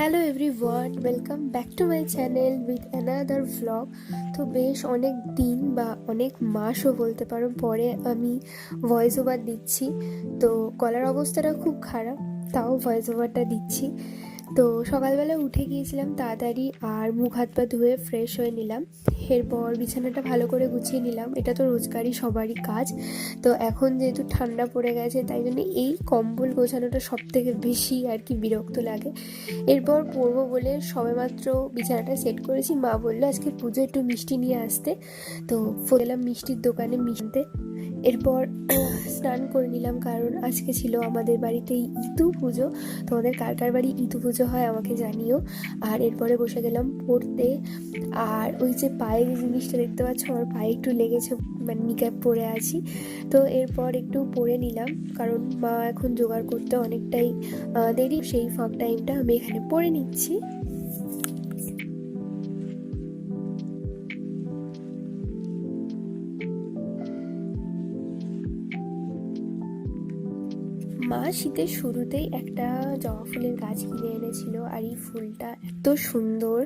Hello everyone, welcome back to my channel with another vlog. তো বেশ অনেক দিন বা অনেক মাসও বলতে পারো পরে আমি ভয়েস ওভার দিচ্ছি। তো গলার অবস্থাটা খুব খারাপ, তাও ভয়েস ওভারটা দিচ্ছি। তো সকালবেলা উঠে গিয়েছিলাম তাড়াতাড়ি, আর মুখ হাত পা ধুয়ে ফ্রেশ হয়ে নিলাম। এরপর বিছানাটা ভালো করে গুছিয়ে নিলাম, এটা তো রোজগারই সবারই কাজ। তো এখন যেহেতু ঠান্ডা পড়ে গেছে, তাই জন্য এই কম্বল গোছানোটা সব থেকে বেশি আর কি বিরক্ত লাগে। এরপর পরবো বলে সবেমাত্র বিছানাটা সেট করেছি, মা বললো আজকে পুজো একটু মিষ্টি নিয়ে আসতে। তো গেলাম মিষ্টির দোকানে মিশতে। এরপর স্নান করে নিলাম, কারণ আজকে ছিল আমাদের বাড়িতে ইতু পুজো। তোমাদের কার কার বাড়ি ইতু পুজো হয় আমাকে জানিও। আর এরপরে বসে গেলাম পড়তে। আর ওই যে পায়ে যে জিনিসটা দেখতে পাচ্ছ, আমার পায়ে একটু লেগেছে, মানে নিকাপ পরে আছি। তো এরপর একটু পরে নিলাম, কারণ মা এখন জোগাড় করতে অনেকটাই দেরি, সেই ফাঁক টাইমটা আমি এখানে পরে নিচ্ছি। মা শীতের শুরুতেই একটা জবা ফুলের গাছ কিনে এনেছিল, আর এই ফুলটা এত সুন্দর।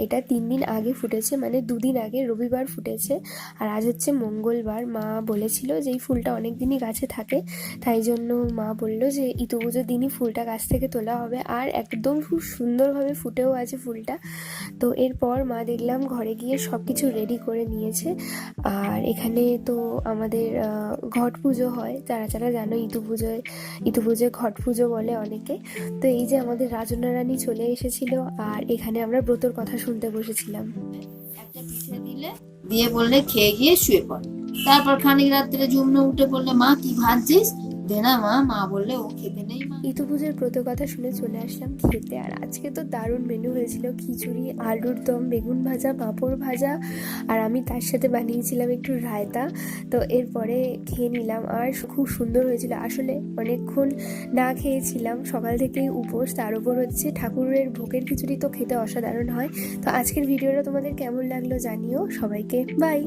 এটা 3 দিন আগে ফুটেছে, মানে 2 দিন আগে রবিবার ফুটেছে, আর আজ হচ্ছে মঙ্গলবার। মা বলেছিল যে এই ফুলটা অনেক দিনই গাছে থাকে, তাই জন্য মা বললো যে ইতু পুজোর দিনই ফুলটা গাছ থেকে তোলা হবে। আর একদম খুব সুন্দরভাবে ফুটেও আছে ফুলটা। তো এরপর মা দেখলাম ঘরে গিয়ে সব কিছু রেডি করে নিয়েছে। আর এখানে তো আমাদের ঘট পুজো হয়, যারা যারা জানো ইতু পুজোয় ঘট পুজো বলে অনেকে। তো এই যে আমাদের রাজনা রানী চলে এসেছিল, আর এখানে আমরা ব্রতর কথা শুনতে বসেছিলাম। একটা পিঠে দিলে, দিয়ে বললে খেয়ে গিয়ে শুয়ে পড়। তারপর খানিক রাত্রে ঝুমনো উঠে বললে মা কি ভাজছিস, দে না মা। মা বললে ও খেতে নেই মা। ইতু পুজোর ব্রত কথা শুনে চলে আসলাম খেতে। আর আজকে তো দারুণ মেনু হয়েছিল, খিচুড়ি, আলুর দম, বেগুন ভাজা, পাঁপড় ভাজা, আর আমি তার সাথে বানিয়েছিলাম একটু রায়তা। তো এরপরে খেয়ে নিলাম, আর খুব সুন্দর হয়েছিল। আসলে অনেকক্ষণ না খেয়েছিলাম, সকাল থেকেই উপোস, তার উপর হচ্ছে ঠাকুরের ভোগের খিচুড়ি, তো খেতে অসাধারণ হয়। তো আজকের ভিডিওটা তোমাদের কেমন লাগলো জানিও। সবাইকে বাই।